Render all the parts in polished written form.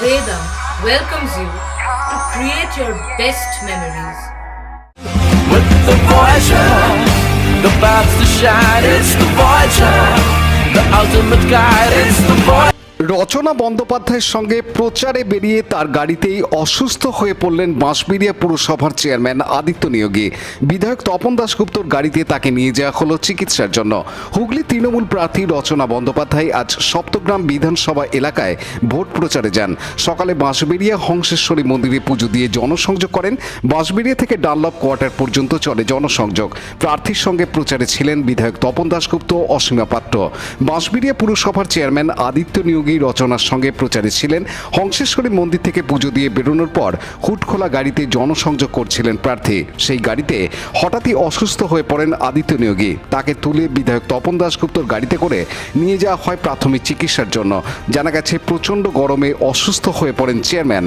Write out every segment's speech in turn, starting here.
Vedam welcomes you to create your best memories. With the Voyager, the paths to shine, it's the Voyager, the ultimate guide, it's the Voyager. রচনা বন্দ্যোপাধ্যায়ের সঙ্গে প্রচারে বেরিয়ে তার গাড়িতেই অসুস্থ হয়ে পড়লেন বাঁশবেড়িয়া পুরসভার চেয়ারম্যান আদিত্য নিয়োগী। বিধায়ক তপন দাশগুপ্তর গাড়িতে তাকে নিয়ে যাওয়া হলো চিকিৎসার জন্য। হুগলি তৃণমূল প্রার্থী রচনা বন্দ্যোপাধ্যায় আজ সপ্তগ্রাম বিধানসভা এলাকায় ভোট প্রচারে যান। সকালে বাঁশবেড়িয়া হংসেশ্বরী মন্দিরে পুজো দিয়ে জনসংযোগ করেন। বাঁশবেড়িয়া থেকে ডানলপ কোয়ার্টার পর্যন্ত চলে জনসংযোগ। প্রার্থীর সঙ্গে প্রচারে ছিলেন বিধায়ক তপন দাশগুপ্ত, অসীমা পাত্র। বাঁশবেড়িয়া পুরসভার চেয়ারম্যান আদিত্য নিয়োগী রচনার সঙ্গে প্রচারে ছিলেন। হংসেশ্বরী মন্দির থেকে পুজো দিয়ে বেরোনোর পর হুটখোলা গাড়িতে জনসংযোগ করছিলেন প্রার্থী। সেই গাড়িতে হঠাৎই অসুস্থ হয়ে পড়েন আদিত্য নিয়োগী। তাকে তুলে বিধায়ক তপন দাশগুপ্তর গাড়িতে করে নিয়ে যাওয়া হয় প্রাথমিক চিকিৎসার জন্য। জানা গেছে প্রচণ্ড গরমে অসুস্থ হয়ে পড়েন চেয়ারম্যান।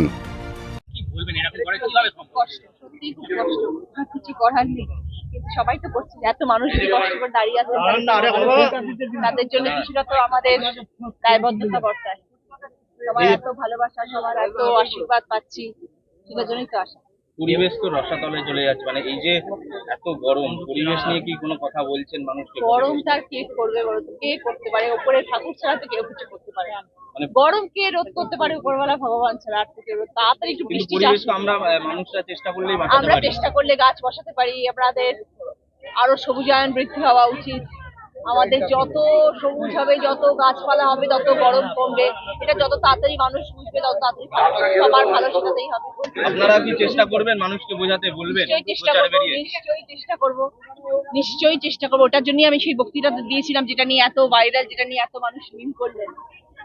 কিছু করার নেই, কিন্তু সবাই তো করছে, এত মানুষ কষ্ট করে দাঁড়িয়ে আছে, তাদের জন্য কিছুটা তো আমাদের দায়বদ্ধতা বর্তায়। সবাই এত ভালোবাসা, সবার এত আশীর্বাদ পাচ্ছি, সেটার জন্যই তো আসা। পরিবেশ তো রসাতলে চলে যাচ্ছে, মানে এই যে এত গরম, পরিবেশ নিয়ে কি কোনো কথা বলছেন মানুষকে? গরমটা কে করবে বলো তো? কে করতে পারে? ওপরে ঠাকুর ছাড়া তো কেউ কিছু করতে পারে না। গরম কে রোধ করতে পারে? উপরওয়ালা ভগবান ছাড়া আর থেকে রোধ। তাড়াতাড়ি একটু বৃষ্টি, পরিবেশ তো আমরা মানুষরা চেষ্টা করলেই বাঁচাতে আমরা পারি। চেষ্টা করলে গাছ বসাতে পারি। আমাদের আরো সবুজায়ন বৃদ্ধি হওয়া উচিত। আমাদের যত সবুজ হবে, যত গাছপালা হবে, তত গরম কমবে। এটা যত তাড়াতাড়ি মানুষ বুঝবে, তত তাড়াতাড়ি সবার ভালো সেটাতেই হবে। আপনারা কি চেষ্টা করবেন মানুষকে বোঝাতে, বলবেন? নিশ্চয়ই চেষ্টা করবো। ওটার জন্যই আমি সেই বক্তৃতাটা দিয়েছিলাম, যেটা নিয়ে এত ভাইরাল, যেটা নিয়ে এত মানুষ মিম করলেন।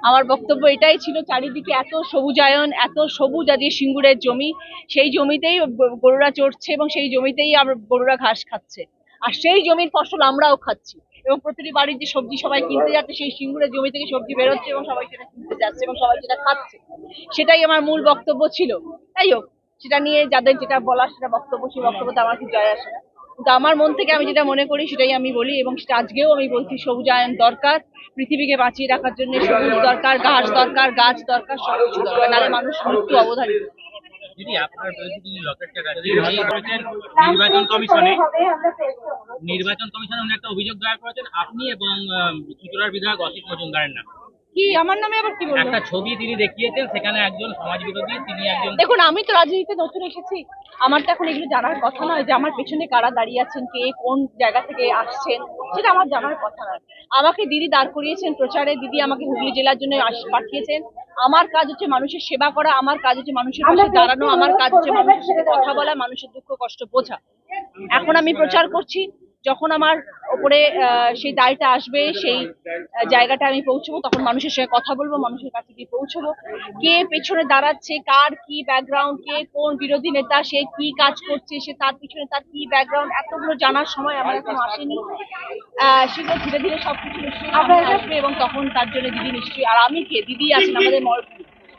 আমার বক্তব্য এটাই ছিল, চারিদিকে এত সবুজায়ন, এত সবুজ, আজ সিঙ্গুরের জমি, সেই জমিতেই গরুরা চড়ছে এবং সেই জমিতেই গরুরা ঘাস খাচ্ছে, আর সেই জমির ফসল আমরাও খাচ্ছি। এবং প্রতিটি বাড়ির যে সবজি সবাই কিনতে যাচ্ছে, সেই সিঙ্গুরের জমি থেকে সবজি বেরোচ্ছে এবং সবাই সেটা কিনতে যাচ্ছে এবং সবাই সেটা খাচ্ছে। সেটাই আমার মূল বক্তব্য ছিল। তাই হোক, সেটা নিয়ে যাদের যেটা বলার সেটা বক্তব্য, সেই বক্তব্যটা আমার কিছু যায় আসে না। কিন্তু আমার মন থেকে আমি যেটা মনে করি সেটাই আমি বলি, এবং সেটা আজকেও আমি বলছি। সবুজায়ন দরকার, পৃথিবীকে বাঁচিয়ে রাখার জন্য সবুজ দরকার, ঘাস দরকার, গাছ দরকার, সব কিছু দরকার, নাহলে মানুষ মৃত্যু অবধারিত। আপনার বিরুদ্ধে তিনি নির্বাচন কমিশনে উনি একটা অভিযোগ দায়ের করেছেন, আপনি এবং চুঁচুড়ার বিধায়ক অসিত মজুমদারের নাম। কি আমার নামে আবার কি বলবো? একটা ছবি তিনি দেখিয়েছেন, সেখানে একজন সমাজ বিরোধী, তিনি একজন। দেখুন, আমি তো রাজনীতিতে নতুন এসেছি, আমার তো এখন এগুলো জানার কথা নয় যে আমার পেছনে কারা দাঁড়িয়ে আছেন, কে কোন জায়গা থেকে আসছেন, সেটা আমার জানার কথা নয়। আমাকে দিদি দাঁড় করিয়েছেন প্রচারে, দিদি আমাকে হুগলি জেলার জন্য পাঠিয়েছেন। আমার কাজ হচ্ছে মানুষের সেবা করা, আমার কাজ হচ্ছে মানুষের পাশে দাঁড়ানো, আমার কাজ হচ্ছে মানুষের সাথে কথা বলা, মানুষের দুঃখ কষ্ট বোঝা। এখন আমি প্রচার করছি, যখন আমার ওপরে সেই দায়টা আসবে, সেই জায়গাটা আমি পৌঁছবো, তখন মানুষের সঙ্গে কথা বলবো, মানুষের কাছে গিয়ে পৌঁছবো। কে পেছনে দাঁড়াচ্ছে, কার কি ব্যাকগ্রাউন্ড, কে কোন বিরোধী নেতা, সে কি কাজ করছে, সে তার পিছনে তার কি ব্যাকগ্রাউন্ড, এতগুলো জানার সময় আমার এখন আসেনি। সেগুলো ধীরে ধীরে সবকিছু নিশ্চয়ই আসবে, এবং তখন তার জন্য দিদি নিশ্চয়ই, আর আমি কে, দিদি আছেন, আমাদের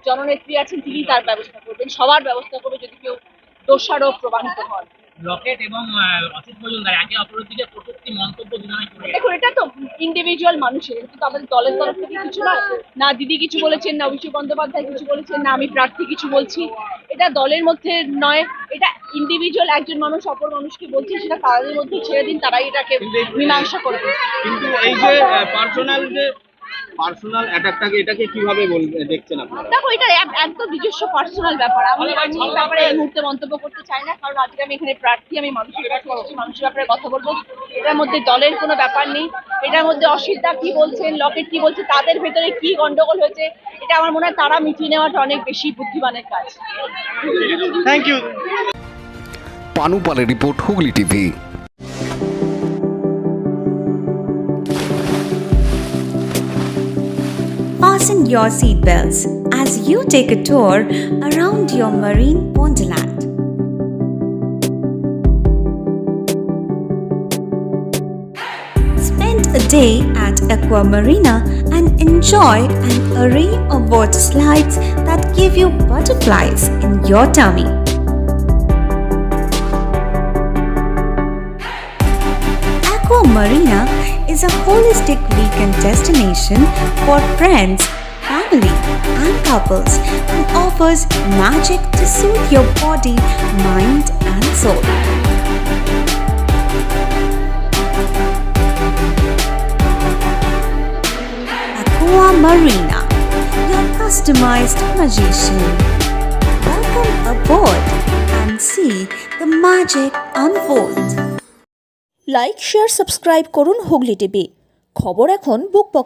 জননেত্রী আছেন, তিনি তার ব্যবস্থা করবেন, সবার ব্যবস্থা করবে যদি কেউ দোষারোপ প্রমাণিত হয়। লকেট এবং অসিত মজুমদার একে অপরের দিকে কটূক্তি মন্তব্য বিনিময় করে। দেখুন, এটা তো ইন্ডিভিজুয়াল মানুষের, কিন্তু আমাদের দলের তরফ থেকে কিছু নয়। না দিদি কিছু বলেছেন, না অভিষেক বন্দ্যোপাধ্যায় কিছু বলেছেন, না আমি প্রার্থী কিছু বলছি। এটা দলের মধ্যে নয়, এটা ইন্ডিভিজুয়াল একজন মানুষ অপর মানুষকে বলছে, সেটা তাদের মধ্যে ছেড়ে দিন, তারাই এটাকে মীমাংসা করবে। কিন্তু এই যে পার্সোনাল অ্যাটাকটাকে, এটাকে কিভাবে দেখছেন আপনারা? দেখো, এটা একদম নিজস্ব পার্সোনাল ব্যাপার। আমি এই ব্যাপারে এই মুহূর্তে মন্তব্য করতে চাই না, কারণ আজকে আমি এখানে প্রার্থী, আমি মানুষের কাছে এসেছি, মানুষের ব্যাপারে কথা বলবো। এটার মধ্যে দলের কোনো ব্যাপার নেই। এটার মধ্যে অসিতদা কি বলছেন, লকেট কি বলছে, তাদের ভেতরে কি গন্ডগোল হয়েছে, এটা আমার মনে হয় তারা মিটিয়ে নেওয়াটা অনেক বেশি বুদ্ধিমানের কাজ। Thank you. পানু পালের report, Hooghly TV. Fasten your seatbelts as you take a tour around your marine wonderland. Spend a day at Aqua Marina and enjoy an array of water slides that give you butterflies in your tummy. Aqua Marina is a holistic weekend destination for friends family and couples and offers magic to soothe your body, mind and soul. Aqua Marina, your customized magician. Welcome aboard and see the magic unfold. Like share subscribe করুন Hooghly TV. খবর এখন বুক পকেটে।